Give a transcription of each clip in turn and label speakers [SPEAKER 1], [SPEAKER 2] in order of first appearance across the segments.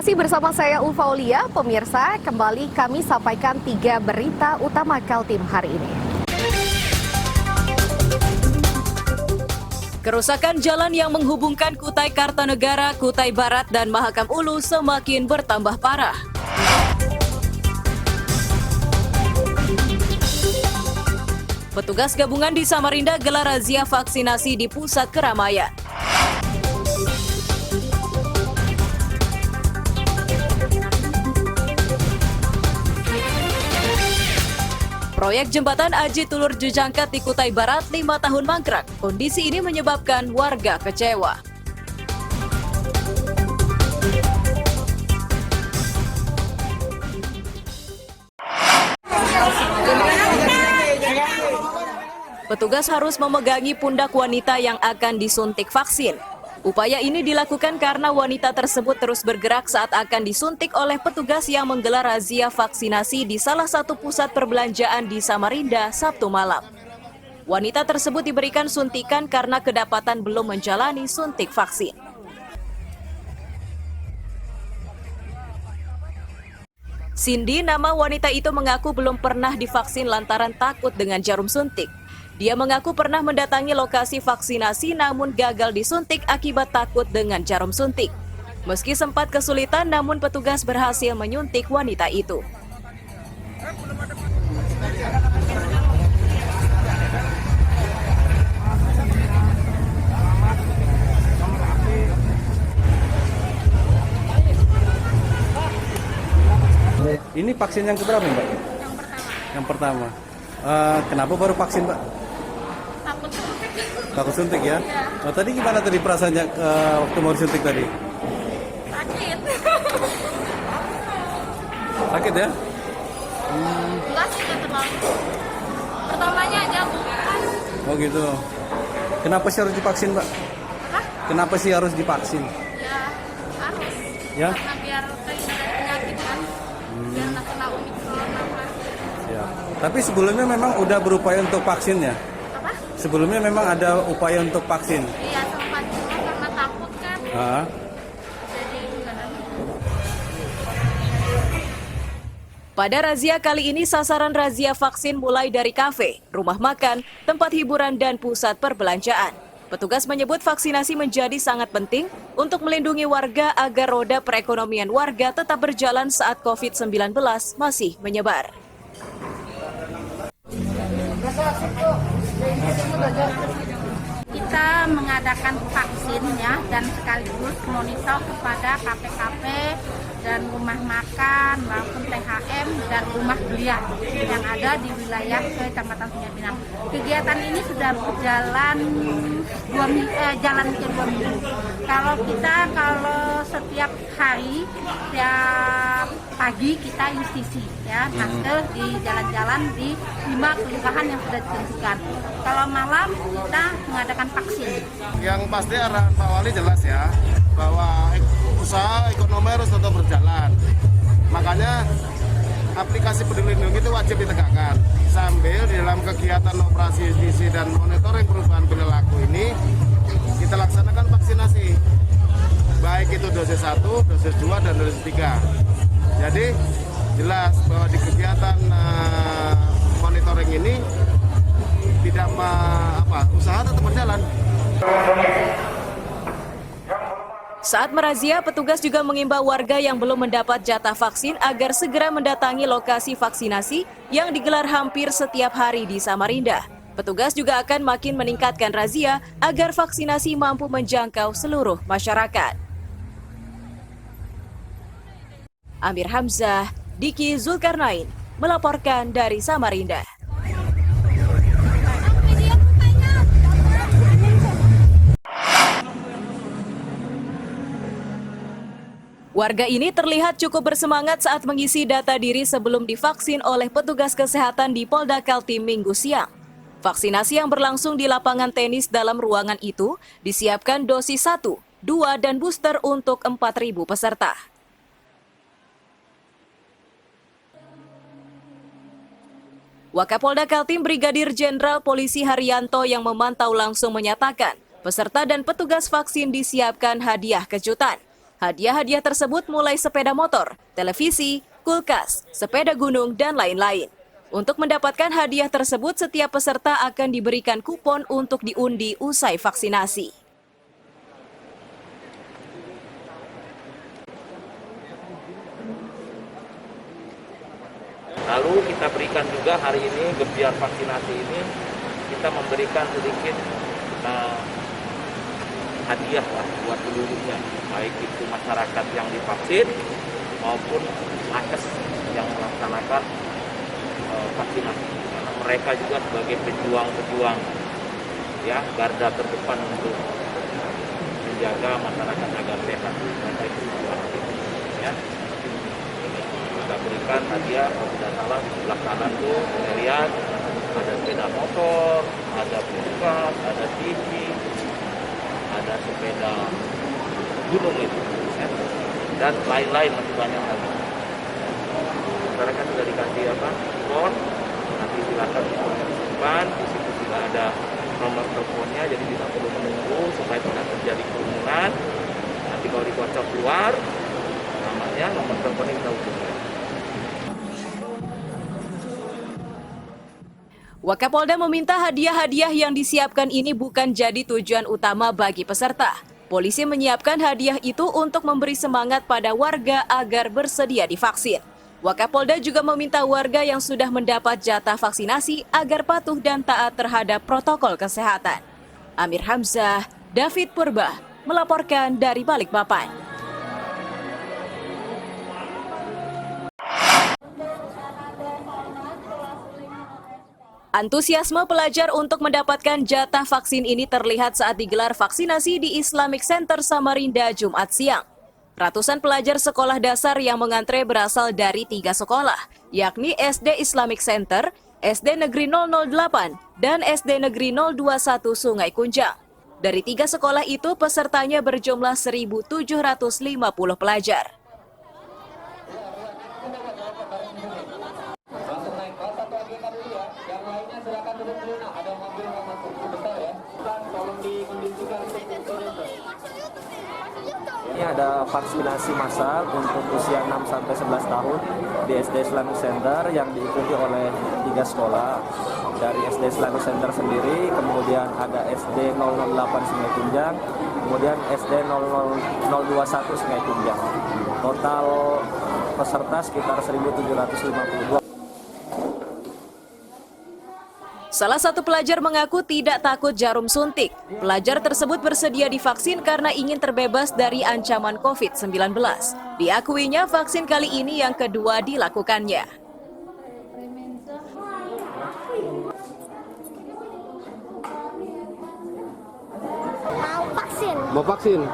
[SPEAKER 1] Masih bersama saya Ulfa Aulia, pemirsa, kembali kami sampaikan 3 berita utama Kaltim hari ini.
[SPEAKER 2] Kerusakan jalan yang menghubungkan Kutai Kartanegara, Kutai Barat, dan Mahakam Ulu semakin bertambah parah. Petugas gabungan di Samarinda gelar razia vaksinasi di pusat keramaian. Proyek jembatan Aji Tulur Jejangkat di Kutai Barat 5 tahun mangkrak. Kondisi ini menyebabkan warga kecewa. Petugas harus memegangi pundak wanita yang akan disuntik vaksin. Upaya ini dilakukan karena wanita tersebut terus bergerak saat akan disuntik oleh petugas yang menggelar razia vaksinasi di salah satu pusat perbelanjaan di Samarinda Sabtu malam. Wanita tersebut diberikan suntikan karena kedapatan belum menjalani suntik vaksin. Cindy, nama wanita itu, mengaku belum pernah divaksin lantaran takut dengan jarum suntik. Dia mengaku pernah mendatangi lokasi vaksinasi namun gagal disuntik akibat takut dengan jarum suntik. Meski sempat kesulitan, namun petugas berhasil menyuntik wanita itu.
[SPEAKER 3] Ini vaksin yang keberapa, Mbak? Yang pertama. Kenapa baru vaksin, Mbak? Takut suntik ya? Oh, tadi gimana tadi perasaannya waktu mau suntik tadi?
[SPEAKER 4] Sakit.
[SPEAKER 3] Sakit ya?
[SPEAKER 4] Enggak sih, enggak terlalu. Pertamanya aja bukan.
[SPEAKER 3] Oh gitu. Kenapa sih harus divaksin, Mbak?
[SPEAKER 4] Hah?
[SPEAKER 3] Kenapa sih harus divaksin?
[SPEAKER 4] Ya harus.
[SPEAKER 3] Ya?
[SPEAKER 4] Karena biar terhindar dari penyakit kan. Biar nggak kena Omikron apa.
[SPEAKER 3] Ya. Tapi sebelumnya memang udah berupaya untuk vaksin ya?
[SPEAKER 4] Apa?
[SPEAKER 3] Sebelumnya memang ada upaya untuk vaksin?
[SPEAKER 4] Iya, sempat dulu karena takut kan. Jadi enggak ada.
[SPEAKER 2] Pada razia kali ini, sasaran razia vaksin mulai dari kafe, rumah makan, tempat hiburan, dan pusat perbelanjaan. Petugas menyebut vaksinasi menjadi sangat penting untuk melindungi warga agar roda perekonomian warga tetap berjalan saat COVID-19 masih menyebar.
[SPEAKER 4] Kita mengadakan vaksin ya dan sekaligus monitor kepada kafe-kafe dan rumah makan maupun THM dan rumah kuliah yang ada di wilayah Kecamatan Sungai Pinang. Kegiatan ini sudah berjalan 2 minggu. Kalau setiap hari, setiap pagi kita justisi ya, masker di jalan-jalan di 5 kelurahan yang sudah ditentukan. Kalau malam kita mengadakan vaksin.
[SPEAKER 5] Yang pasti arahan Pak Wali jelas ya, bahwa usaha ekonomi harus tetap berjalan. Makanya aplikasi Peduli Lindungi itu wajib ditegakkan. Sambil di dalam kegiatan operasi justisi dan monitoring perubahan perilaku ini, kita laksanakan vaksinasi. Baik itu dosis 1, dosis 2, dan dosis 3. Jadi jelas bahwa di kegiatan monitoring ini tidak usaha tetap berjalan.
[SPEAKER 2] Saat merazia, petugas juga mengimbau warga yang belum mendapat jatah vaksin agar segera mendatangi lokasi vaksinasi yang digelar hampir setiap hari di Samarinda. Petugas juga akan makin meningkatkan razia agar vaksinasi mampu menjangkau seluruh masyarakat. Amir Hamzah, Diki Zulkarnain melaporkan dari Samarinda. Warga ini terlihat cukup bersemangat saat mengisi data diri sebelum divaksin oleh petugas kesehatan di Polda Kaltim Minggu siang. Vaksinasi yang berlangsung di lapangan tenis dalam ruangan itu disiapkan dosis 1, 2, dan booster untuk 4.000 peserta. Wakapolda Kaltim Brigadir Jenderal Polisi Haryanto yang memantau langsung menyatakan, peserta dan petugas vaksin disiapkan hadiah kejutan. Hadiah-hadiah tersebut mulai sepeda motor, televisi, kulkas, sepeda gunung, dan lain-lain. Untuk mendapatkan hadiah tersebut, setiap peserta akan diberikan kupon untuk diundi usai vaksinasi.
[SPEAKER 6] Lalu kita berikan juga hari ini, gebiar vaksinasi ini, kita memberikan sedikit hadiah lah buat seluruhnya, baik itu masyarakat yang divaksin maupun nakes yang melaksanakan vaksinasi, karena mereka juga sebagai pejuang-pejuang ya, garda terdepan untuk menjaga masyarakat agar sehat. Mereka itu ya. Kita berikan hadiah, kalau tidak salah di sebelah kanan tuh lihat ada sepeda motor, ada kulkas, ada TV, ada sepeda gunung itu, ya. Dan lain-lain masih banyak lagi. Masyarakat sudah dikasih kupon, nanti silakan disimpan. Di situ juga ada nomor teleponnya, jadi tidak perlu menunggu supaya tidak terjadi kerumunan. Nanti kalau dikocok keluar namanya, nomor teleponnya kita hubungi.
[SPEAKER 2] Wakapolda meminta hadiah-hadiah yang disiapkan ini bukan jadi tujuan utama bagi peserta. Polisi menyiapkan hadiah itu untuk memberi semangat pada warga agar bersedia divaksin. Wakapolda juga meminta warga yang sudah mendapat jatah vaksinasi agar patuh dan taat terhadap protokol kesehatan. Amir Hamzah, David Purba, melaporkan dari Balikpapan. Antusiasme pelajar untuk mendapatkan jatah vaksin ini terlihat saat digelar vaksinasi di Islamic Center Samarinda Jumat siang. Ratusan pelajar sekolah dasar yang mengantre berasal dari 3 sekolah, yakni SD Islamic Center, SD Negeri 008, dan SD Negeri 021 Sungai Kunjang. Dari 3 sekolah itu, pesertanya berjumlah 1.750 pelajar.
[SPEAKER 7] Ini ada vaksinasi massal untuk usia 6-11 tahun di SD Islamic Center yang diikuti oleh 3 sekolah. Dari SD Islamic Center sendiri, kemudian ada SD 008 Sungai Kunjang, kemudian SD 021 Sungai Kunjang. Total peserta sekitar 1.752.
[SPEAKER 2] Salah satu pelajar mengaku tidak takut jarum suntik. Pelajar tersebut bersedia divaksin karena ingin terbebas dari ancaman COVID-19. Diakuinya vaksin kali ini yang kedua dilakukannya.
[SPEAKER 8] Mau vaksin?
[SPEAKER 5] Mau vaksin?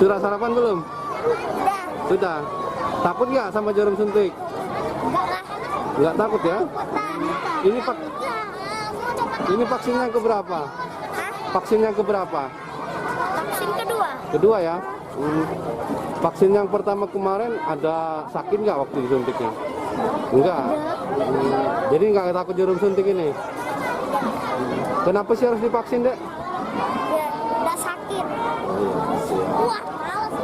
[SPEAKER 5] Sudah sarapan belum?
[SPEAKER 8] Udah.
[SPEAKER 5] Sudah. Takut nggak sama jarum suntik?
[SPEAKER 8] Enggak lah.
[SPEAKER 5] Nggak takut ya? Ini vaksin yang keberapa? Vaksin yang keberapa?
[SPEAKER 8] Vaksin kedua.
[SPEAKER 5] Kedua ya? Vaksin yang pertama kemarin ada sakit nggak waktu disuntiknya? Enggak. Jadi nggak takut jarum suntik ini? Kenapa sih harus divaksin, Dek?
[SPEAKER 8] Ya, udah sakit. Wah, males.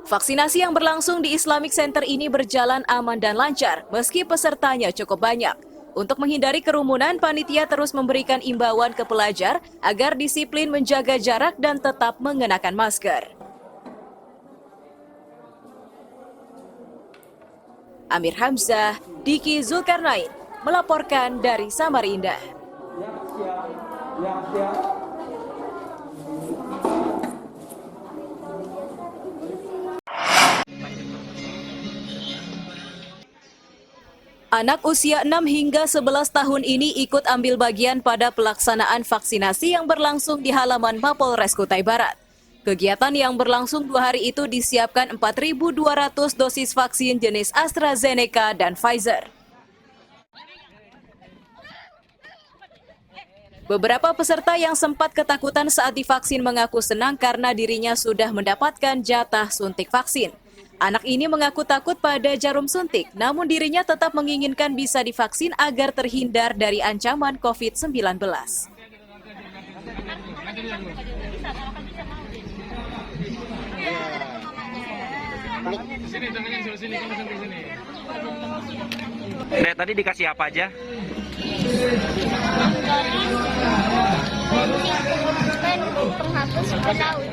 [SPEAKER 2] Vaksinasi yang berlangsung di Islamic Center ini berjalan aman dan lancar, meski pesertanya cukup banyak. Untuk menghindari kerumunan, panitia terus memberikan imbauan ke pelajar agar disiplin menjaga jarak dan tetap mengenakan masker. Amir Hamzah, Diki Zulkarnain, melaporkan dari Samarinda. Anak usia 6 hingga 11 tahun ini ikut ambil bagian pada pelaksanaan vaksinasi yang berlangsung di halaman Mapolres Kutai Barat. Kegiatan yang berlangsung 2 hari itu disiapkan 4.200 dosis vaksin jenis AstraZeneca dan Pfizer. Beberapa peserta yang sempat ketakutan saat divaksin mengaku senang karena dirinya sudah mendapatkan jatah suntik vaksin. Anak ini mengaku takut pada jarum suntik, namun dirinya tetap menginginkan bisa divaksin agar terhindar dari ancaman COVID-19.
[SPEAKER 9] Dek, tadi dikasih apa aja?
[SPEAKER 8] Penghapus pendaun.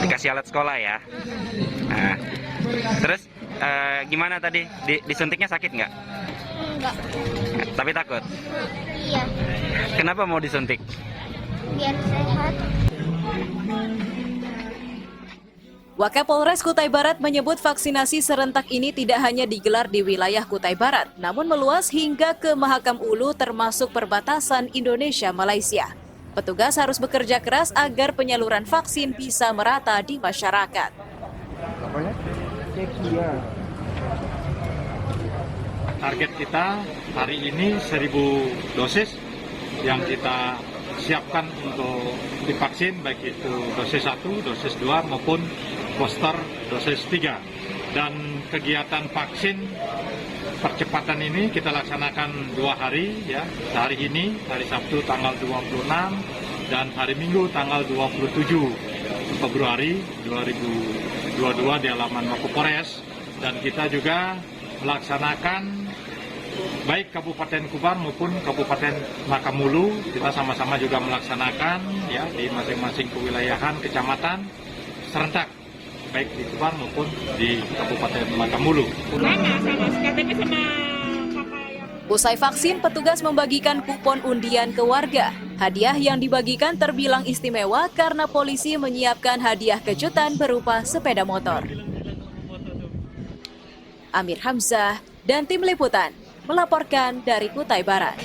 [SPEAKER 9] Dikasih alat sekolah ya. Nah, terus gimana tadi? Disuntiknya sakit nggak?
[SPEAKER 8] Enggak.
[SPEAKER 9] Tapi takut?
[SPEAKER 8] Iya.
[SPEAKER 9] Kenapa mau disuntik?
[SPEAKER 8] Biar sehat.
[SPEAKER 2] Wakapolres Kutai Barat menyebut vaksinasi serentak ini tidak hanya digelar di wilayah Kutai Barat, namun meluas hingga ke Mahakam Ulu termasuk perbatasan Indonesia-Malaysia. Petugas harus bekerja keras agar penyaluran vaksin bisa merata di masyarakat.
[SPEAKER 10] Target kita hari ini 1.000 dosis yang kita siapkan untuk divaksin, baik itu dosis 1, dosis 2 maupun booster dosis 3. Dan kegiatan vaksin percepatan ini kita laksanakan 2 hari ya. Hari ini, hari Sabtu tanggal 26 dan hari Minggu tanggal 27 Februari 2022 di halaman Mapolres. Dan kita juga melaksanakan baik Kabupaten Kubar maupun Kabupaten Makamulu, kita sama-sama juga melaksanakan ya di masing-masing kewilayahan kecamatan serentak, baik di Kubar maupun di Kabupaten Makamulu.
[SPEAKER 2] Usai vaksin, petugas membagikan kupon undian ke warga. Hadiah yang dibagikan terbilang istimewa karena polisi menyiapkan hadiah kejutan berupa sepeda motor. Amir Hamzah dan tim liputan melaporkan dari Kutai Barat.